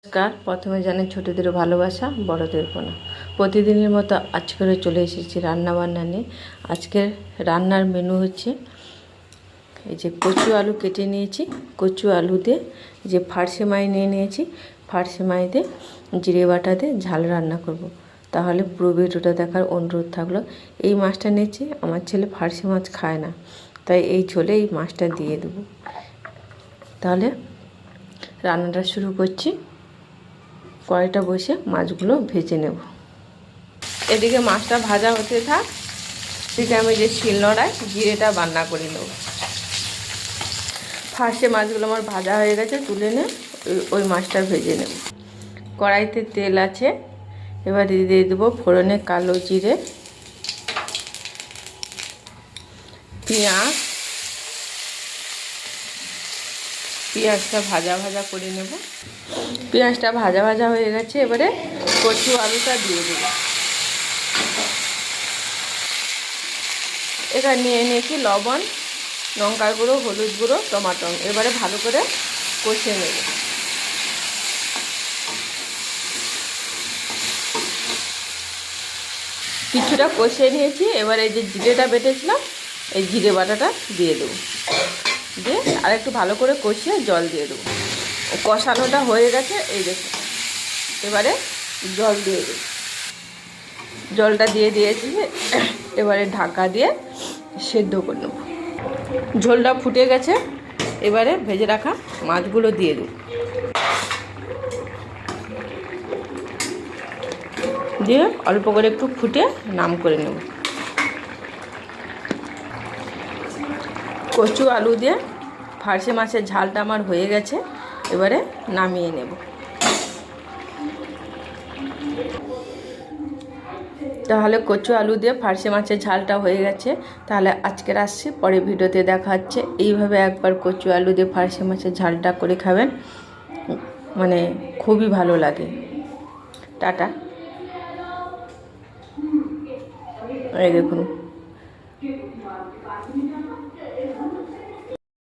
নমস্কার। প্রথমে জানাই ছোটদের ভালোবাসা, বড়দের প্রণাম। প্রতিদিনের মতো আজকেও চলে এসেছি রান্না বান্না নিয়ে। আজকের রান্নার মেনু হচ্ছে এই যে কচু আলু কেটে নিয়েছি, কচু আলু দিয়ে যে ফার্সে মাই নিয়ে নিয়েছি, ফার্সে মাই দিয়ে জিরে বাটা দিয়ে ঝাল রান্না করব। তাহলে পুরো ভিডিওটা দেখার অনুরোধ থাকলো। এই মাছটা নিয়েছি, আমার ছেলে ফার্সে মাছ খায় না, তাই এই ঝোলে এই মাছটা দিয়ে দেবো। তাহলে রান্নাটা শুরু করছি। কড়াইটা বসে মাছগুলো ভেজে নেব। এদিকে মাছটা ভাজা হতে থাক, এদিকে আমি যে শিলনোড়ায় জিরেটা বান্না করে নেব। ফার্স্টে মাছগুলো আমার ভাজা হয়ে গেছে, তুলে নে ওই মাছটা ভেজে নেব। কড়াইতে তেল আছে, এবার দিয়ে দেবো ফোড়নে কালো জিরে, পেঁয়াজটা ভাজা ভাজা করে নেব। পেঁয়াজটা ভাজা ভাজা হয়ে গেছে, এবারে কচু আলুটা দিয়ে দেবো। এখানে নিয়ে নিয়েছি লবণ, লঙ্কার গুঁড়ো, হলুদ গুঁড়ো, টমাটো। এবারে ভালো করে কষে নেব। কিছুটা কষে নিয়েছি, এবার এই যে জিরেটা বেটেছিলাম, এই জিরে বাটাটা দিয়ে দেবো। দিয়ে আর একটু ভালো করে কষিয়ে জল দিয়ে দেবো। কষানোটা হয়ে গেছে, এই দেখুন। এবারে জল দিয়ে দেবো। জলটা দিয়ে দিয়েছি, এবারে ঢাকা দিয়ে সেদ্ধ করে নেব। ঝোলটা ফুটে গেছে, এবারে ভেজে রাখা মাছগুলো দিয়ে দেব। দিয়ে অল্প করে একটু ফুটে নাম করে নেব। কচু আলু দিয়ে ফার্সে মাছের ঝালটা আমার হয়ে গেছে, এবারে নামিয়ে নেব। তাহলে কচু আলু দিয়ে ফার্সে মাছের ঝালটা হয়ে গেছে। তাহলে আজকের আসছি, পরে ভিডিওতে দেখা হচ্ছে। এইভাবে একবার কচু আলু দিয়ে ফার্সে মাছের ঝালটা করে খাবেন, মানে খুবই ভালো লাগে। টাটা। এই দেখুন।